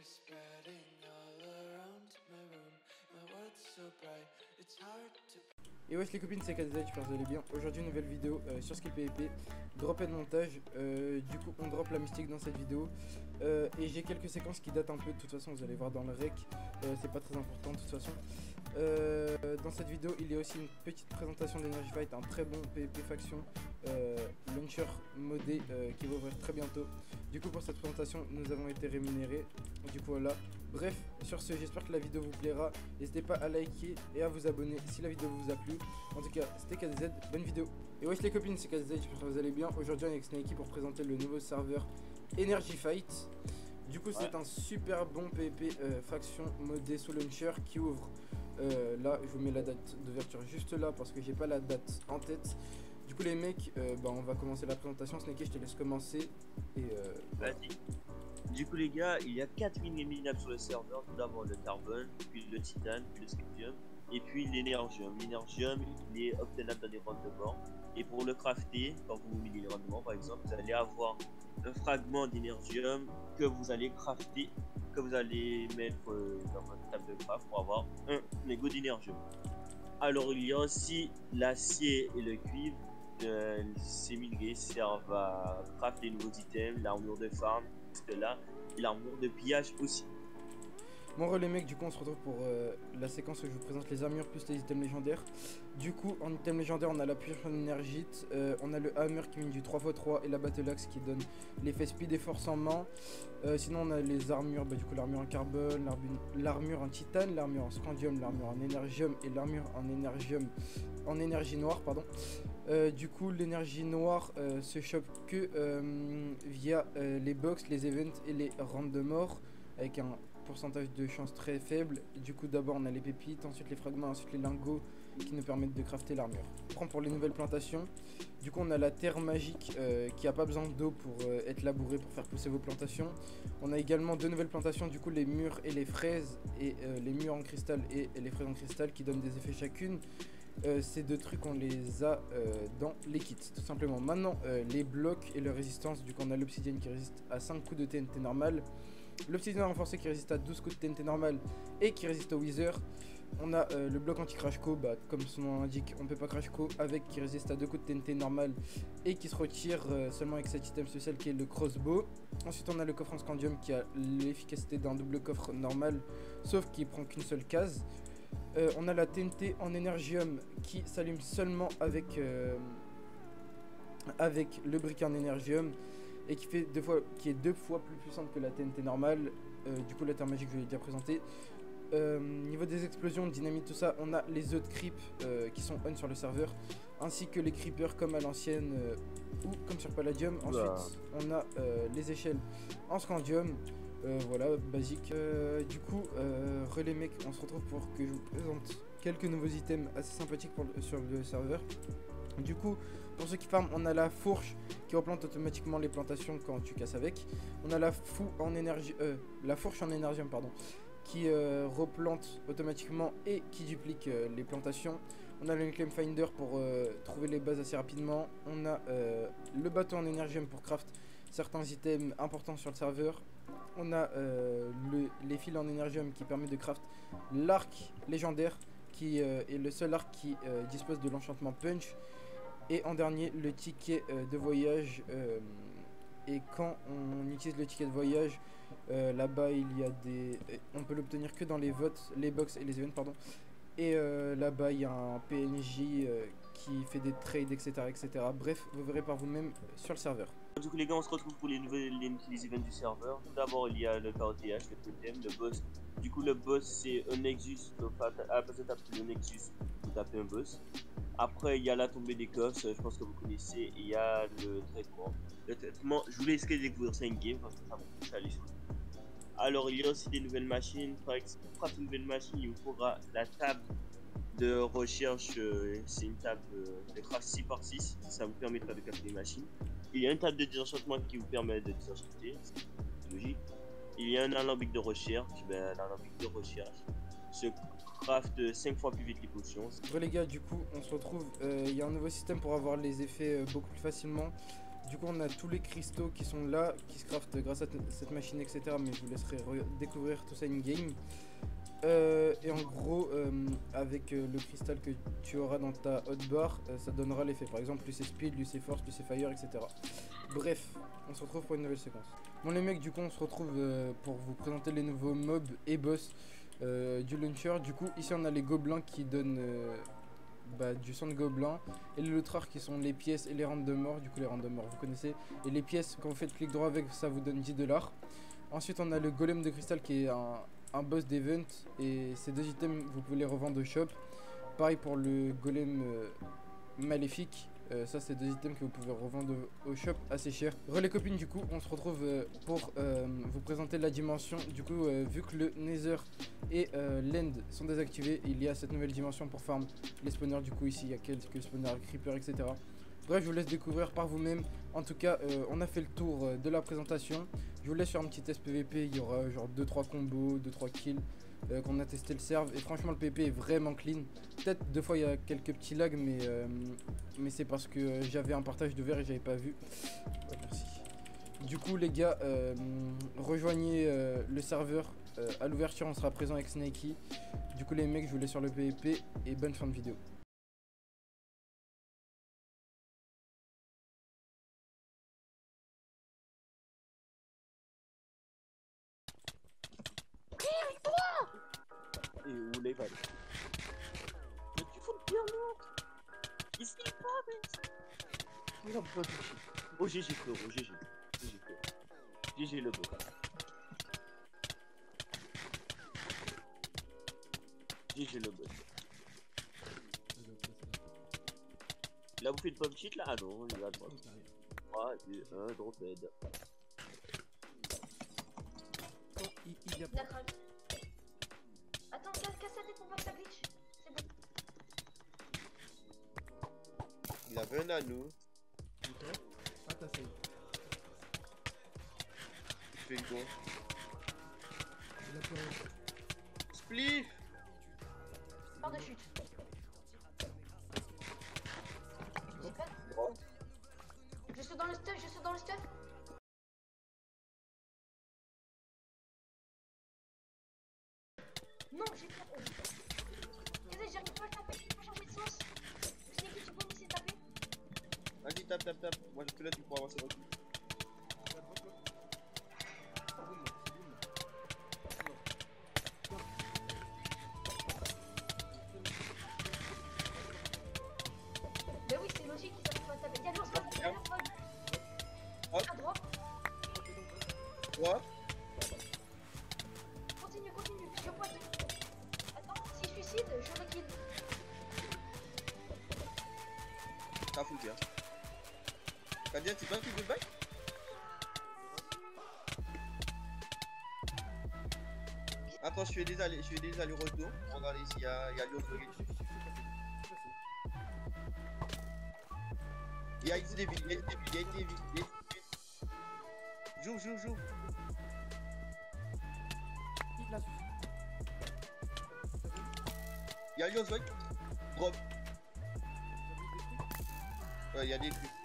spreading all around my room. My world's so bright, it's hard to. Et wesh les copines, c'est KDZ, j'espère que vous allez bien. Aujourd'hui une nouvelle vidéo sur Skill PvP, drop et montage. Du coup on drop la mystique dans cette vidéo et j'ai quelques séquences qui datent un peu. De toute façon vous allez voir dans le rec, c'est pas très important de toute façon. Dans cette vidéo il y a aussi une petite présentation d'Energy Fight, un très bon PvP faction launcher modé qui va ouvrir très bientôt. Du coup pour cette présentation nous avons été rémunérés. Du coup voilà. Bref, sur ce, j'espère que la vidéo vous plaira. N'hésitez pas à liker et à vous abonner si la vidéo vous a plu. En tout cas, c'était KDZ, bonne vidéo. Et wesh les copines, c'est KDZ, j'espère que vous allez bien. Aujourd'hui, on est avec Snakey pour présenter le nouveau serveur Energy Fight. Du coup, c'est un super bon PvP faction modé sous launcher qui ouvre. Là, je vous mets la date d'ouverture juste là parce que j'ai pas la date en tête. Du coup, les mecs, on va commencer la présentation. Snakey, je te laisse commencer. Et vas-y. Du coup les gars, il y a 4 mines éliminables sur le serveur. Tout d'abord le carbone, puis le titane, puis le scriptium, et puis l'énergium. L'énergium, il est obtenable dans des rendements. Et pour le crafter, quand vous minez les rendements par exemple, vous allez avoir un fragment d'énergium que vous allez crafter, que vous allez mettre dans votre table de craft pour avoir un mégot d'énergium. Alors il y a aussi l'acier et le cuivre. Ces minerais servent à crafter de nouveaux items, l'armure de farm, là, l'armure de pillage aussi. Bon les mecs, du coup on se retrouve pour la séquence où je vous présente les armures plus les items légendaires. Du coup en item légendaire on a la pioche en énergite, on a le hammer qui mine du 3x3 et la battle axe qui donne l'effet speed et force en main. Sinon on a les armures, du coup l'armure en carbone, l'armure en titane, l'armure en scandium, l'armure en énergium et l'armure en énergie noire pardon. Du coup l'énergie noire se chope que via les box, les events et les rounds de mort avec un pourcentage de chance très faible. Du coup d'abord on a les pépites, ensuite les fragments, ensuite les lingots qui nous permettent de crafter l'armure. On prend pour les nouvelles plantations. Du coup on a la terre magique qui a pas besoin d'eau pour être labourée pour faire pousser vos plantations. On a également deux nouvelles plantations, du coup les mûres et les fraises, et les mûres en cristal et les fraises en cristal qui donnent des effets chacune. Ces deux trucs on les a dans les kits tout simplement. Maintenant les blocs et leur résistance. Du coup on a l'obsidienne qui résiste à 5 coups de TNT normal, l'obsidienne renforcée qui résiste à 12 coups de TNT normal et qui résiste au wither. On a le bloc anti-crash co, comme son nom l'indique, on peut pas crash co avec, qui résiste à 2 coups de TNT normal et qui se retire seulement avec cet item spécial qui est le crossbow. Ensuite on a le coffre en scandium qui a l'efficacité d'un double coffre normal sauf qu'il prend qu'une seule case. On a la TNT en énergium qui s'allume seulement avec le briquet en énergium et qui est deux fois plus puissante que la TNT normale. Du coup la terre magique je l'ai déjà présenté. Niveau des explosions, dynamite, tout ça, on a les œufs de creep qui sont on sur le serveur, ainsi que les creepers comme à l'ancienne ou comme sur Palladium. Ensuite on a les échelles en scandium. Voilà, basique. Du coup, relais mecs, on se retrouve pour que je vous présente quelques nouveaux items assez sympathiques sur le serveur. Du coup, pour ceux qui farment, on a la fourche qui replante automatiquement les plantations quand tu casses avec. On a la fourche en énergium, pardon, qui replante automatiquement et qui duplique les plantations. On a le claim finder pour trouver les bases assez rapidement. On a le bateau en énergium pour craft certains items importants sur le serveur. On a les fils en énergium qui permet de craft l'arc légendaire qui est le seul arc qui dispose de l'enchantement punch. Et en dernier le ticket de voyage. Et quand on utilise le ticket de voyage, là-bas il y a on peut l'obtenir que dans les votes, les box et les events pardon. Et là-bas il y a un PNJ qui fait des trades etc. Bref, vous verrez par vous-même sur le serveur. Du coup les gars, on se retrouve pour les events du serveur. Tout d'abord il y a le KOTH, le totem, le boss. Du coup le boss c'est un Nexus, donc à la place de taper le Nexus, vous tapez un boss. Après il y a la tombée des coffres, je pense que vous connaissez, et il y a le traitement. Le traitement, je voulais essayer de découvrir ça in-game parce que ça me pousse à aller sur. Alors il y a aussi des nouvelles machines. Par exemple, pour une nouvelle machine, il vous faudra la table de recherche, c'est une table de craft 6x6, ça vous permettra de capter les machines. Il y a une table de désenchantement qui vous permet de désenchanter, c'est logique. Il y a un alambic de recherche, l'alambic de recherche se craft 5 fois plus vite les potions. Bon les gars, du coup on se retrouve, il y a un nouveau système pour avoir les effets beaucoup plus facilement. Du coup, on a tous les cristaux qui sont là, qui se craftent grâce à cette machine, etc. Mais je vous laisserai découvrir tout ça in-game. Et en gros, avec le cristal que tu auras dans ta hotbar, ça donnera l'effet. Par exemple, plus c'est speed, plus c'est force, plus c'est fire, etc. Bref, on se retrouve pour une nouvelle séquence. Bon les mecs, du coup, on se retrouve pour vous présenter les nouveaux mobs et boss du launcher. Du coup, ici on a les gobelins qui donnent du sang de gobelin, et les autres rares qui sont les pièces et les random morts. Du coup, les random morts vous connaissez, et les pièces, quand vous faites clic droit avec, ça vous donne 10 $. Ensuite, on a le golem de cristal qui est un boss d'event, et ces deux items vous pouvez les revendre au shop. Pareil pour le golem maléfique, ça c'est deux items que vous pouvez revendre au shop assez cher. Les copines, du coup on se retrouve pour vous présenter la dimension. Du coup vu que le nether et l'end sont désactivés, il y a cette nouvelle dimension pour farm les spawners. Du coup ici il y a quelques spawners creeper, etc. Bref, je vous laisse découvrir par vous-même. En tout cas, on a fait le tour de la présentation. Je vous laisse faire un petit test PVP. Il y aura genre 2-3 combos, 2-3 kills qu'on a testé le serve. Et franchement, le PVP est vraiment clean. Peut-être deux fois il y a quelques petits lags, mais c'est parce que j'avais un partage de verre et j'avais pas vu. Ouais, merci. Du coup, les gars, rejoignez le serveur. À l'ouverture, on sera présent avec Snakey. Du coup, les mecs, je vous laisse sur le PVP et bonne fin de vidéo. Et où les balles? Mais tu fous le pire, non? Il se pas, mec! Il a pas touché. Oh, GG, frérot, GG. GG, frérot. GG, le beau. GG, le beau. Il a bouffé une pomme cheat là? Ah non, il va à droite. 3, 2, 1, drop head. Il a craqué. Attends, casse la tête pour voir que ça glitch. C'est bon. Il avait un anneau. Ok. Ah, t'as fait. Il fait quoi? Il a pleuré. Spliff. Barre de chute. J'ai pas. Drop. Je saute dans le stuff, je saute dans le stuff. Non, j'ai pas. Désolé, j'arrive pas à taper, je peux pas changer de sens. C'est qui tu peux m'essayer de taper? Vas-y, tape. Moi je te laisse, tu pourras avancer. Bah oui, c'est logique qu'ils savent pas taper. Y'a l'ours, y'a l'ours, Hop. à droite. Quoi? Continue, je vois deux. Attends, si je suicide, je le kill. Ça fout bien. Kadia, c'est pas qui veut back? Attends, je fais des allers-retours. Regardez ici, il y a l'autre. Il y a été vite. Joue. Il y a Lios, drop. Ouais, il y a des trucs.